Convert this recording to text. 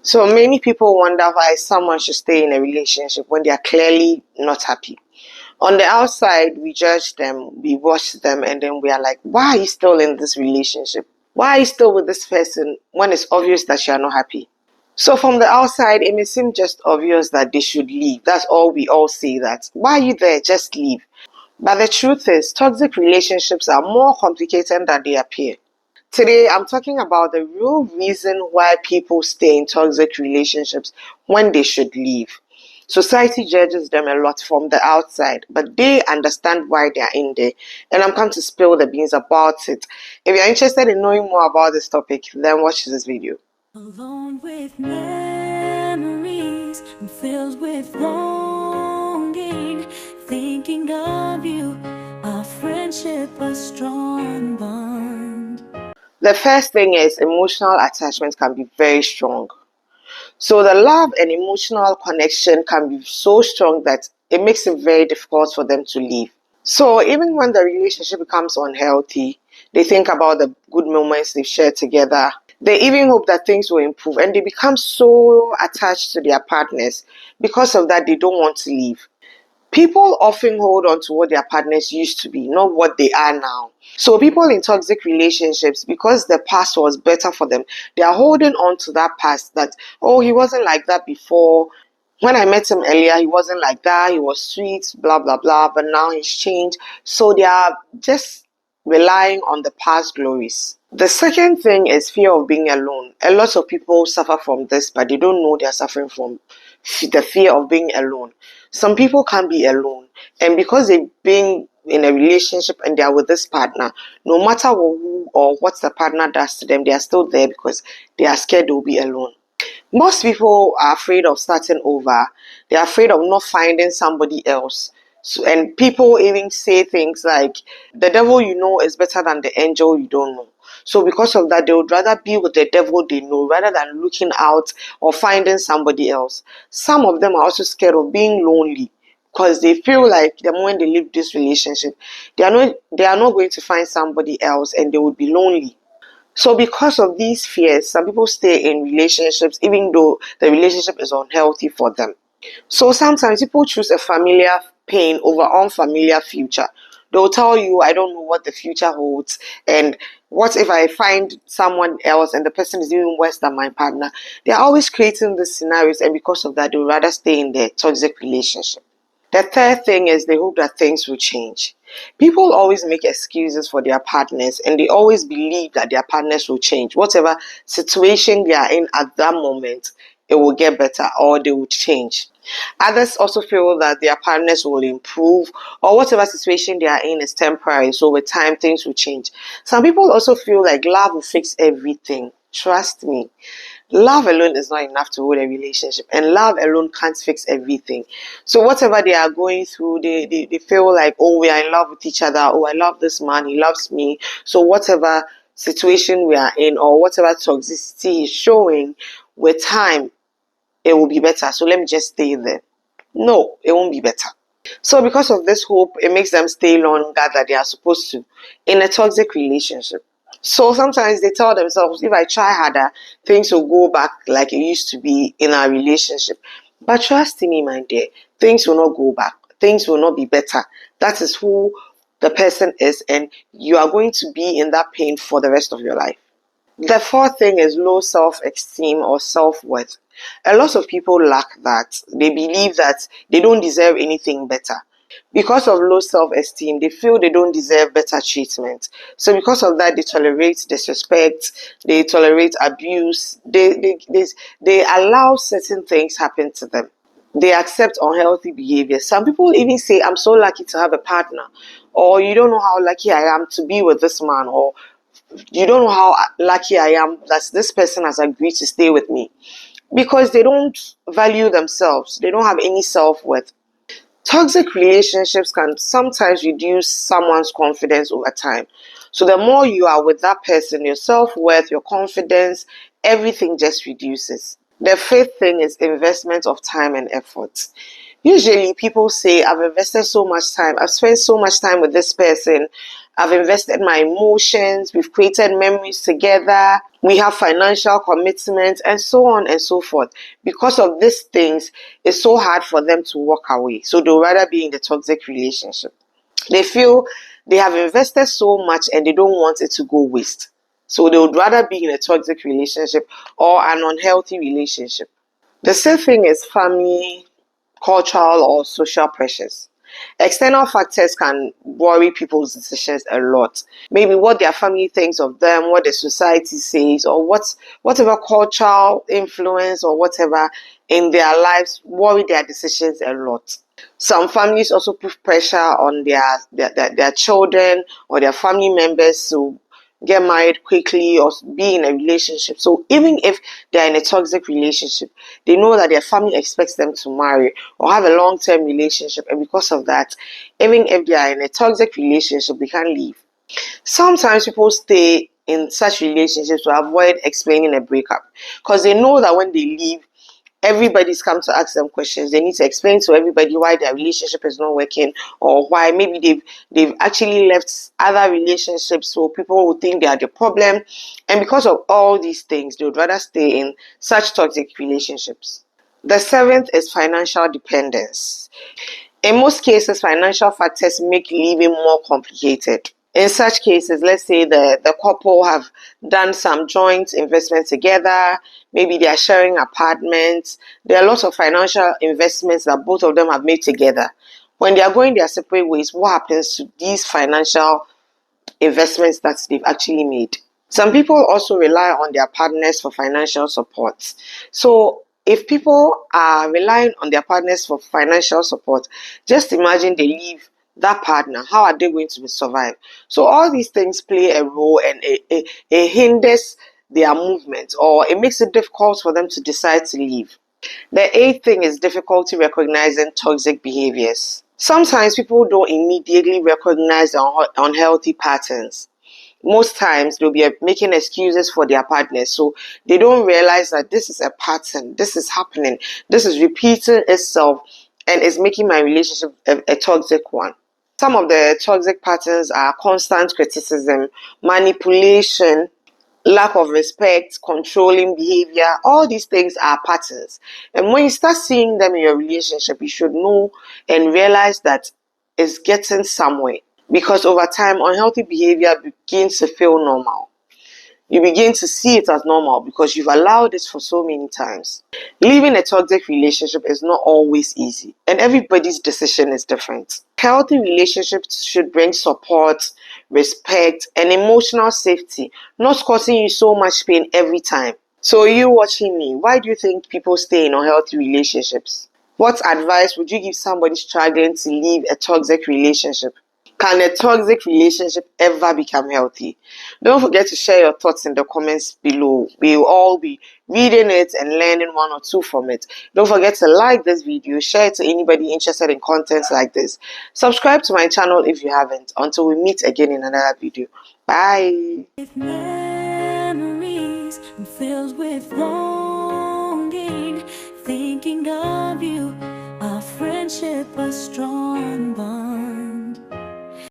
So many people wonder why someone should stay in a relationship when they are clearly not happy. On the outside, we judge them, we watch them, and then we are like, why are you still in this relationship? Why are you still with this person when it's obvious that you are not happy? So from the outside, it may seem just obvious that they should leave. That's all we all say that. Why are you there? Just leave. But the truth is, toxic relationships are more complicated than they appear. Today, I'm talking about the real reason why people stay in toxic relationships when they should leave. Society judges them a lot from the outside, but they understand why they are in there. And I'm come to spill the beans about it. If you're interested in knowing more about this topic, then watch this video. Alone with memories, I'm filled with longing, thinking of you, our friendship a strong bond. The first thing is emotional attachment can be very strong. So the love and emotional connection can be so strong that it makes it very difficult for them to leave. So even when the relationship becomes unhealthy, they think about the good moments they've shared together. They even hope that things will improve and they become so attached to their partners. Because of that, they don't want to leave. People often hold on to what their partners used to be, not what they are now. So people in toxic relationships, because the past was better for them, they are holding on to that past that, oh, he wasn't like that before. When I met him earlier, he wasn't like that. He was sweet, blah, blah, blah. But now he's changed. So they are just relying on the past glories. The second thing is fear of being alone. A lot of people suffer from this, but they don't know they're suffering from the fear of being alone. Some people can't be alone. And because they've been in a relationship and they are with this partner, no matter who or what the partner does to them, they are still there because they are scared they'll be alone. Most people are afraid of starting over. They're afraid of not finding somebody else. So, and people even say things like, the devil you know is better than the angel you don't know. So because of that, they would rather be with the devil they know rather than looking out or finding somebody else. Some of them are also scared of being lonely because they feel like the moment they leave this relationship, they are not going to find somebody else and they would be lonely. So because of these fears, some people stay in relationships even though the relationship is unhealthy for them. So sometimes people choose a familiar pain over unfamiliar future. They'll tell you, I don't know what the future holds, and what if I find someone else and the person is even worse than my partner? They're always creating these scenarios, and because of that, they'll rather stay in their toxic relationship. The third thing is they hope that things will change. People always make excuses for their partners and they always believe that their partners will change. Whatever situation they are in at that moment, it will get better or they will change. Others also feel that their partners will improve or whatever situation they are in is temporary, so with time things will change. Some people also feel like love will fix everything. Trust me, love alone is not enough to hold a relationship, and love alone can't fix everything. So whatever they are going through, they feel like, oh, we are in love with each other. Oh, I love this man, he loves me. So whatever situation we are in or whatever toxicity is showing, with time it will be better, so let me just stay there. No, it won't be better. So because of this hope, it makes them stay longer than they are supposed to in a toxic relationship. So sometimes they tell themselves, if I try harder, things will go back like it used to be in our relationship. But trust me, my dear, things will not go back. Things will not be better. That is who the person is, and you are going to be in that pain for the rest of your life. The fourth thing is low self esteem or self worth. A lot of people lack that. They believe that they don't deserve anything better. Because of low self esteem, they feel they don't deserve better treatment. So, because of that, they tolerate disrespect, they tolerate abuse, they allow certain things happen to them. They accept unhealthy behavior. Some people even say, I'm so lucky to have a partner, or you don't know how lucky I am to be with this man, or you don't know how lucky I am that this person has agreed to stay with me, because they don't value themselves. They don't have any self-worth. Toxic relationships can sometimes reduce someone's confidence over time. So the more you are with that person, your self-worth, your confidence, everything just reduces. The fifth thing is investment of time and effort. Usually people say, I've invested so much time, I've spent so much time with this person, I've invested my emotions, we've created memories together, we have financial commitments, and so on and so forth. Because of these things, it's so hard for them to walk away. So they'll rather be in the toxic relationship. They feel they have invested so much and they don't want it to go waste. So they would rather be in a toxic relationship or an unhealthy relationship. The same thing is family, cultural, or social pressures. External factors can worry people's decisions a lot. Maybe what their family thinks of them, what the society says, or whatever cultural influence or whatever in their lives worry their decisions a lot. Some families also put pressure on their children or their family members to get married quickly or be in a relationship. So even if they're in a toxic relationship, they know that their family expects them to marry or have a long-term relationship, and because of that, even if they are in a toxic relationship, they can't leave. Sometimes people stay in such relationships to avoid explaining a breakup because they know that when they leave, everybody's come to ask them questions. They need to explain to everybody why their relationship is not working, or why maybe they've actually left other relationships, so people will think they are the problem. And because of all these things, they would rather stay in such toxic relationships. The seventh is financial dependence. In most cases, financial factors make living more complicated. In such cases, let's say the couple have done some joint investment together, maybe they are sharing apartments. There are lots of financial investments that both of them have made together. When they are going their separate ways, what happens to these financial investments that they've actually made? Some people also rely on their partners for financial support. So if people are relying on their partners for financial support, just imagine they leave that partner. How are they going to survive? So all these things play a role, and it hinders their movement, or it makes it difficult for them to decide to leave. The eighth thing is difficulty recognizing toxic behaviors. Sometimes people don't immediately recognize the unhealthy patterns. Most times they'll be making excuses for their partners, so they don't realize that this is a pattern, this is happening, this is repeating itself, and it's making my relationship a toxic one. Some of the toxic patterns are constant criticism, manipulation, lack of respect, controlling behavior. All these things are patterns, and when you start seeing them in your relationship, you should know and realize that it's getting somewhere, because over time unhealthy behavior begins to feel normal. You begin to see it as normal because you've allowed it for so many times. Leaving a toxic relationship is not always easy, and everybody's decision is different. Healthy relationships should bring support, respect, and emotional safety, not causing you so much pain every time. So, you watching me, why do you think people stay in unhealthy relationships? What advice would you give somebody struggling to leave a toxic relationship? Can a toxic relationship ever become healthy? Don't forget to share your thoughts in the comments below. We will all be reading it and learning one or two from it. Don't forget to like this video, share it to anybody interested in content like this. Subscribe to my channel if you haven't. Until we meet again in another video. Bye. With memories, I'm filled with longing, thinking of you, our friendship a strong bond.